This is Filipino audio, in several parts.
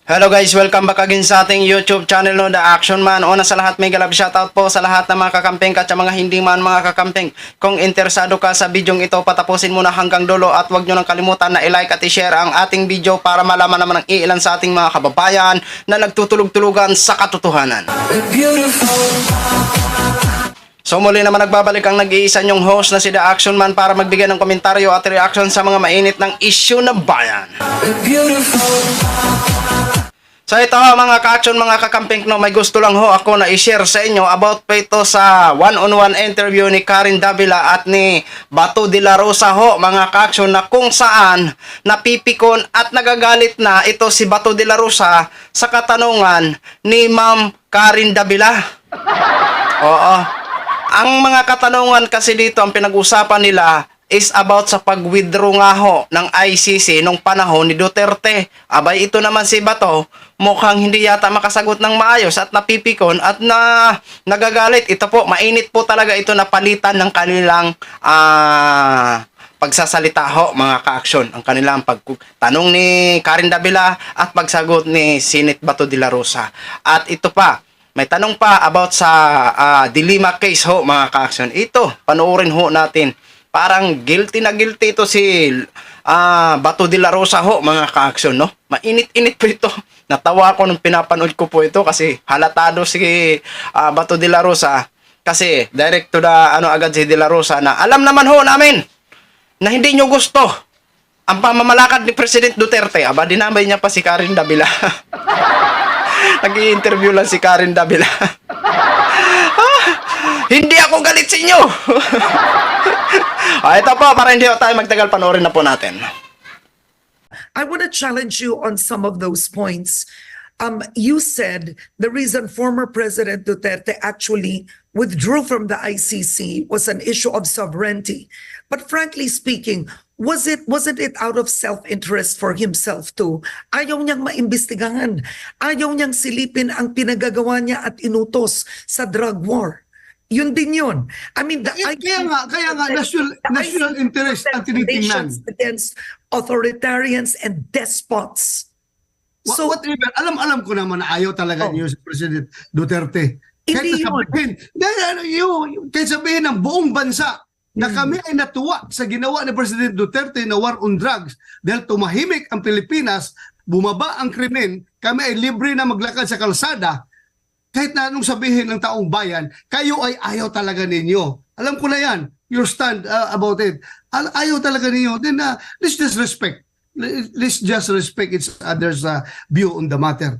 Hello guys, welcome back again sa ating YouTube channel no, The Action Man. Una sa lahat, may galap shoutout po sa lahat ng mga kakamping at sa mga hindi man mga kakamping. Kung interesado ka sa bidyong ito, patapusin mo na hanggang dulo at huwag nyo nang kalimutan na i-like at i-share ang ating video para malaman naman ng ilan sa ating mga kababayan na nagtutulog-tulugan sa katotohanan. So muli naman nagbabalik ang nag-iisa nyong host na si The Action Man para magbigay ng komentaryo at reaction sa mga mainit ng issue na bayan. So ito mga ka-action, mga kakamping, no, may gusto lang ho ako na i-share sa inyo about pa ito sa one-on-one interview ni Davila at ni Bato de la Rosa ho, mga ka-action, na kung saan napipikon at nagagalit na ito si Bato de la Rosa sa katanungan ni Ma'am Davila. Oo. Ang mga katanungan kasi dito, ang pinag-usapan nila is about sa pag-withdraw nga ho ng ICC nung panahon ni Duterte. Abay, ito naman si Bato, mukhang hindi yata makasagot ng maayos at napipikon at nagagalit. Ito po, mainit po talaga ito na palitan ng kanilang pagsasalita ho, mga ka-action. Ang kanilang pagtanong ni Davila at pagsagot ni Sinit Bato de la Rosa. At ito pa, may tanong pa about sa dilemma case ho, mga ka-action. Ito, panoorin ho natin. Parang guilty na guilty ito si Bato de la Rosa ho, mga ka-action, no? Mainit-init po ito. Natawa ako nung pinapanood ko po ito kasi halatado si Bato de la Rosa kasi direct to the agad si de la Rosa na alam naman ho namin na hindi nyo gusto ang pamamalakad ni President Duterte. Aba, dinamay niya pa si Davila. Nag-i-interview lang si Davila. Hindi ako galit sa inyo. Ito po, para hindi tayo magtagal, panoorin na po natin. I want to challenge you on some of those points. You said the reason former President Duterte actually withdrew from the ICC was an issue of sovereignty. But frankly speaking, wasn't it out of self-interest for himself too? Ayaw niyang maimbestigahan. Ayaw niyang silipin ang pinagagawa niya at inutos sa drug war. Yun din yun. I mean, kaya nga national interest ang tinitingnan. Against authoritarians and despots. So whatever, alam ko naman na ayaw talaga niyo si President Duterte. Kahit sabihin ng buong bansa na kami ay natuwa sa ginawa ni President Duterte na war on drugs dahil tumahimik ang Pilipinas, bumaba ang krimen, kami ay libre na maglakad sa kalsada. Kahit na anong sabihin ng taong bayan, kayo ay ayaw talaga ninyo. Alam ko na yan, your stand about it. Ayaw talaga ninyo. Then let's just respect. Let's just respect each other's view on the matter.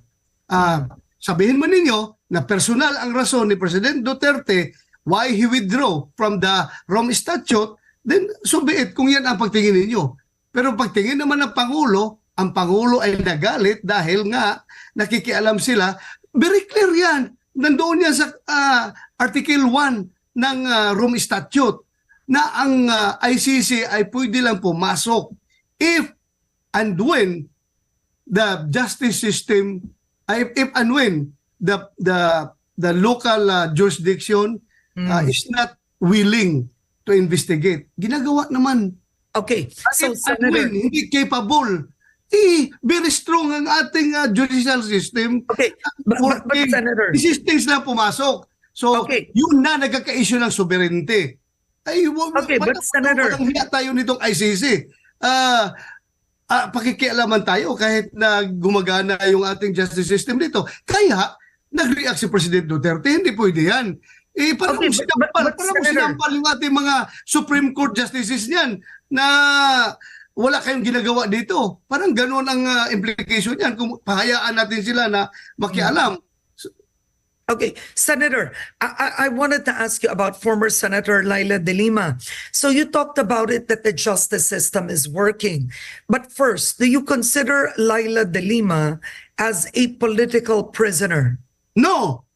Sabihin mo ninyo na personal ang rason ni President Duterte why he withdrew from the Rome Statute, then so be it kung yan ang pagtingin ninyo. Pero pagtingin naman ng Pangulo, ang Pangulo ay nagalit dahil nga nakikialam sila. Very clear yan. Nandoon yan sa Article 1 ng Rome Statute na ang ICC ay pwede lang pumasok if and when the justice system, if and when the local jurisdiction is not willing to investigate. Ginagawa naman. Okay. So, Senator, hindi capable. Very strong ang ating judicial system. Okay, but Senator, systems na pumasok. So, yun na nagkaka-issue ng sovereignty. Okay, but Senator, hiya tayo nitong ICC. Pakikialaman tayo kahit na gumagana yung ating justice system dito. Kaya, nag-react si President Duterte. Hindi pwede yan. Parang sinampal yung ating mga Supreme Court justices niyan na wala kayong ginagawa dito. Parang gano'n ang implication niyan kung pahayaan natin sila na makialam. Okay, Senator, I wanted to ask you about former Senator Laila de Lima. So you talked about it that the justice system is working. But first, do you consider Laila de Lima as a political prisoner? No!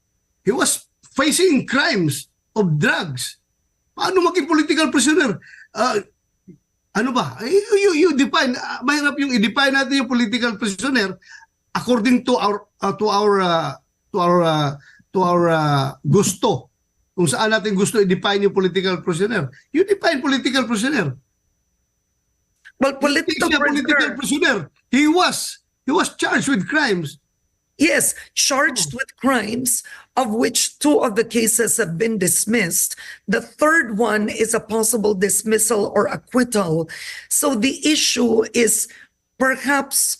He was facing crimes of drugs. Paano maging political prisoner? Ano ba? You define, mahirap yung i-define natin yung political prisoner according to our gusto. Kung saan natin gusto i-define yung political prisoner. You define political prisoner. Well, political prisoner. He was He was charged with crimes. Yes, charged with crimes, of which 2 of the cases have been dismissed. The third one is a possible dismissal or acquittal. So the issue is perhaps,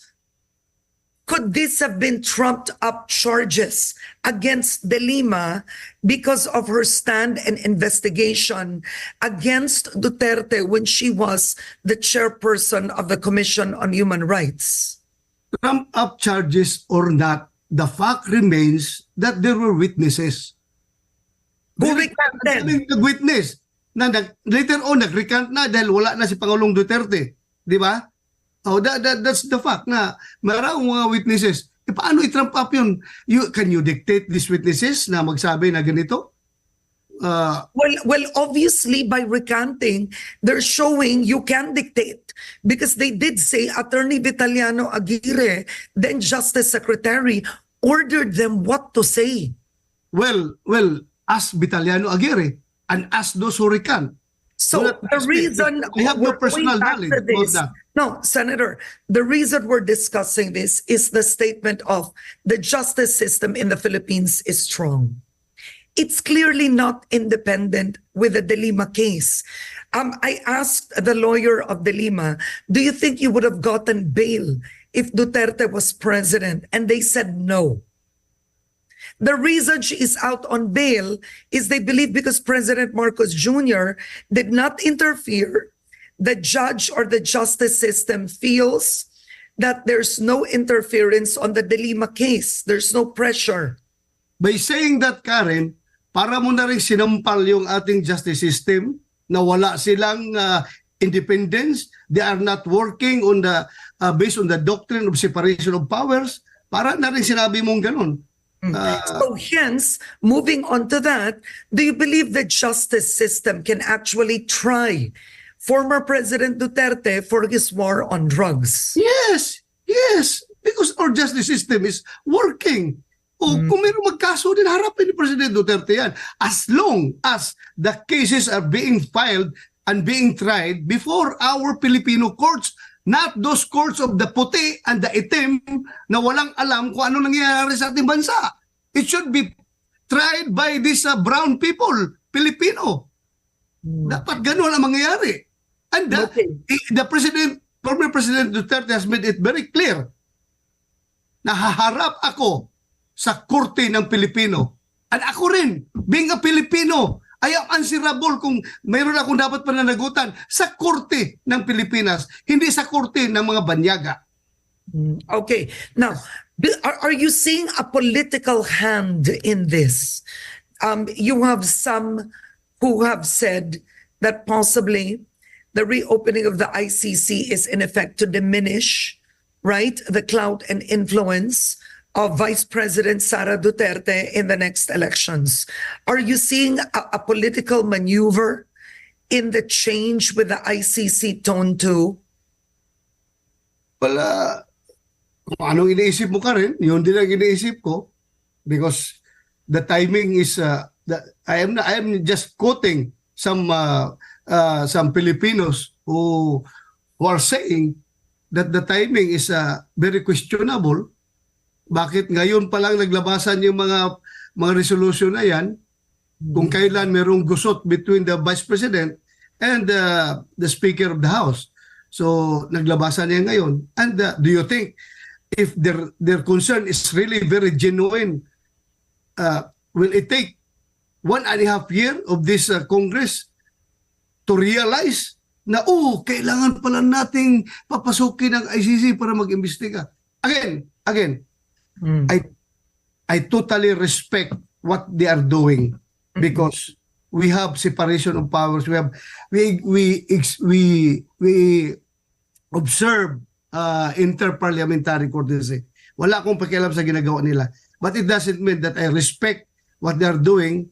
could this have been trumped up charges against De Lima because of her stand and investigation against Duterte when she was the chairperson of the Commission on Human Rights? Trump up charges or not, the fact remains that there were witnesses. Who recanted? Daming nag-witness na later on nag-recant na dahil wala na si Pangulong Duterte. Di ba? Oh, that's the fact na maraming mga witnesses. E paano i-trump up yun? Can you dictate these witnesses na magsabi na ganito? Well, obviously by recanting, they're showing you can dictate, because they did say Attorney Vitaliano Aguirre, then Justice Secretary, ordered them what to say. Well, ask Vitaliano Aguirre and ask those who recant. So the reason I have no we're personal going knowledge after about this, that. no, Senator, the reason we're discussing this is the statement of the justice system in the Philippines is strong. It's clearly not independent with the De Lima case. I asked the lawyer of De Lima, do you think you would have gotten bail if Duterte was president? And they said no. The reason she is out on bail is they believe because President Marcos Jr. did not interfere, the judge or the justice system feels that there's no interference on the De Lima case. There's no pressure. By saying that, Karen, para mo na rin sinampal yung ating justice system na wala silang independence, they are not working on the based on the doctrine of separation of powers, para na rin sinabi mong ganun. So hence, moving on to that, do you believe the justice system can actually try former President Duterte for his war on drugs? Yes, because our justice system is working. O kung mayroong magkaso din, harapin ni President Duterte yan. As long as the cases are being filed and being tried before our Filipino courts, not those courts of the puti and the itim na walang alam kung ano nangyayari sa ating bansa. It should be tried by these brown people, Filipino. Dapat ganun ang mangyayari. And the former President Duterte has made it very clear na haharap ako sa korte ng Pilipino. At ako rin, being a Filipino, I am answerable kung mayroon akong dapat pananagutan sa korte ng Pilipinas, hindi sa korte ng mga banyaga. Okay. Now, are you seeing a political hand in this? You have some who have said that possibly the reopening of the ICC is in effect to diminish, right, the clout and influence of Vice President Sara Duterte in the next elections. Are you seeing a political maneuver in the change with the ICC tone too? Wala, kung anong iniisip mo ka rin, yun din ang iniisip ko, because the timing is, I am just quoting some Filipinos who are saying that the timing is very questionable. Bakit ngayon pa lang naglabasan yung mga resolution na yan, kung kailan merong gusot between the Vice President and the Speaker of the House. So naglabasan niya ngayon. And do you think if their concern is really very genuine, will it take 1.5 years of this Congress to realize na kailangan pala nating papasukin ng ICC para mag-imbestiga? Again, I totally respect what they are doing because we have separation of powers. We observe interparliamentary courtesy. Wala akong pakialam sa ginagawa nila. But it doesn't mean that I respect what they are doing.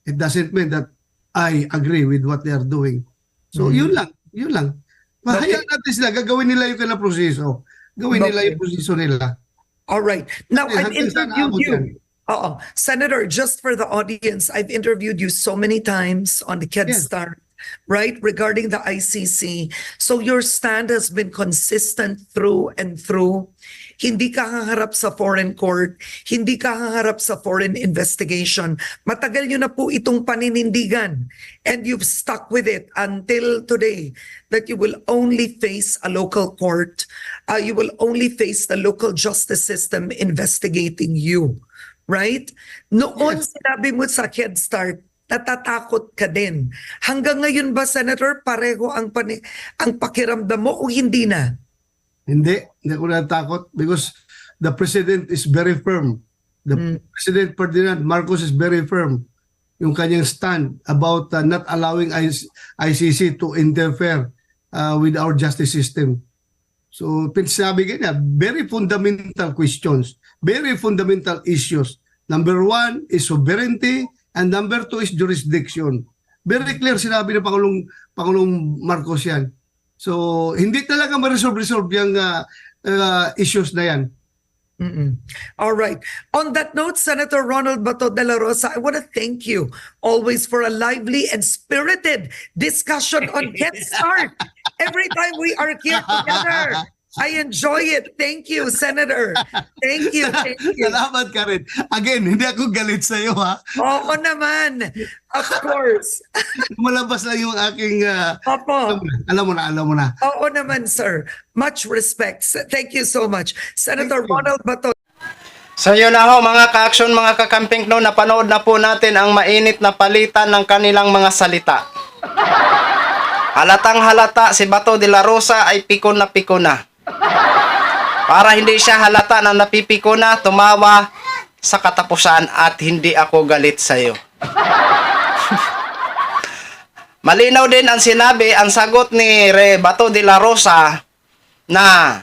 It doesn't mean that I agree with what they are doing. So yun lang. Mahayaan natin sila, gagawin nila yung kanilang proseso. Gawin nila yung proseso nila. All right. Now, I've Hanggang saan interviewed aabot you. yan? Senator, just for the audience, I've interviewed you so many times on the KED Yes. Start. right, regarding the ICC. So your stand has been consistent through and through. Hindi ka haharap sa foreign court, hindi ka haharap sa foreign investigation. Matagal nyo na po itong paninindigan, and you've stuck with it until today, that you will only face a local court, you will only face the local justice system investigating you. Right? Noon sinabi mo sa Head Start, natatakot ka din. Hanggang ngayon ba, Senator, pareho ang pakiramdam mo o hindi na? Hindi ako natakot because the President is very firm. The President Ferdinand Marcos is very firm. Yung kanyang stand about not allowing ICC to interfere with our justice system. So, sinabi niya, very fundamental questions, very fundamental issues. Number one is sovereignty, and number two is jurisdiction. Very clear sinabi ng Pangulong Marcos yan. So, hindi talaga ma-resolve yung issues na yan. All right. On that note, Senator Ronald Bato de la Rosa, I want to thank you always for a lively and spirited discussion on Get Start. Every time we are here together, I enjoy it. Thank you, Senator. Thank you. Thank you. Salamat ka rin. Again, hindi ako galit sa iyo, ha? Oo naman. Of course. Malabas lang yung aking... Opo. Alam mo na. Oo naman, sir. Much respect. Thank you so much. Senator Ronald Bato. So yun na ho mga ka-action, mga kakamping no, napanood na po natin ang mainit na palitan ng kanilang mga salita. Halatang halata si Bato de la Rosa ay pikon na. Para hindi siya halata na napipiko na, tumawa sa katapusan at hindi ako galit sa'yo. Malinaw din ang sinabi, ang sagot ni Bato de la Rosa na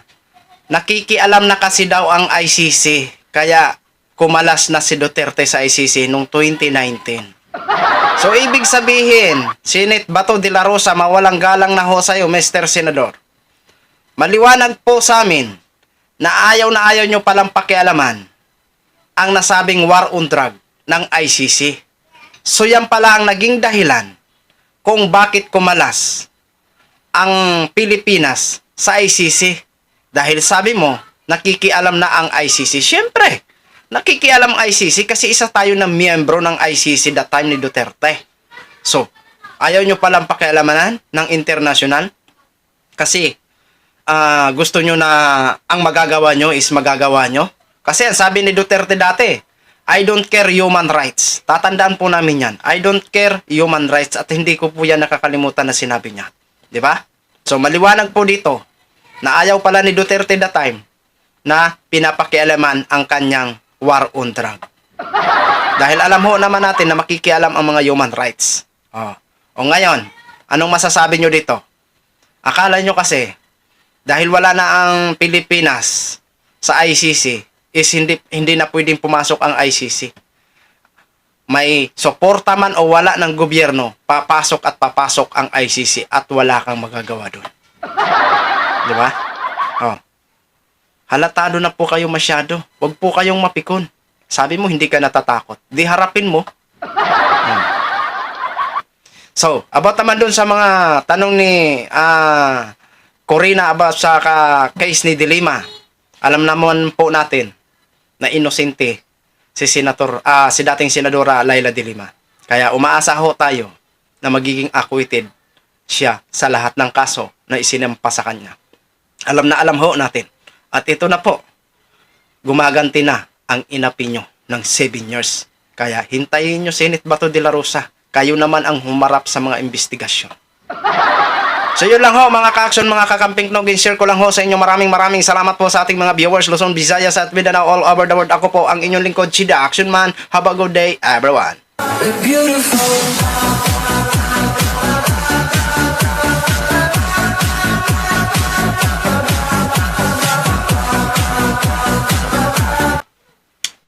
nakikialam na kasi daw ang ICC. Kaya kumalas na si Duterte sa ICC noong 2019. So ibig sabihin, Senate Bato de la Rosa, mawalang galang na ho sa'yo, Mr. Senador. Maliwanag po sa amin na ayaw nyo palang pakialaman ang nasabing war on drug ng ICC. So yan pala ang naging dahilan kung bakit kumalas ang Pilipinas sa ICC. Dahil sabi mo, nakikialam na ang ICC. Siyempre, nakikialam ang ICC kasi isa tayo na miyembro ng ICC that time ni Duterte. So, ayaw nyo palang pakialamanan ng international kasi gusto nyo na ang magagawa nyo is magagawa nyo. Kasi ang sabi ni Duterte dati, I don't care human rights. Tatandaan po namin yan. I don't care human rights at hindi ko po yan nakakalimutan na sinabi niya. Di ba? So maliwanag po dito na ayaw pala ni Duterte that time na pinapakialaman ang kanyang war on drug. Dahil alam ho naman natin na makikialam ang mga human rights. O ngayon, anong masasabi nyo dito? Akala nyo kasi dahil wala na ang Pilipinas sa ICC, is hindi na pwedeng pumasok ang ICC. May suporta man o wala ng gobyerno, papasok ang ICC at wala kang magagawa doon. Di ba? Halatado na po kayo masyado. Huwag po kayong mapikon. Sabi mo, hindi ka natatakot. Di harapin mo. So, about naman doon sa mga tanong ni Corina about sa case ni De Lima. Alam naman po natin na inosente si dating Senadora Laila De Lima. Kaya umaasa ho tayo na magiging acquitted siya sa lahat ng kaso na isinampa sa kanya. Alam na alam ho natin. At ito na po, gumaganti na ang inapi nyo ng 7 years. Kaya hintayin nyo Senate Bato de la Rosa. Kayo naman ang humarap sa mga investigasyon. So yun lang ho mga ka-action, mga kakamping no, share ko lang ho sa inyo. Maraming salamat po sa ating mga viewers Luzon, Visayas at Mindanao all over the world. Ako po ang inyong lingkod, Chida Action Man. Have a good day everyone. Beautiful.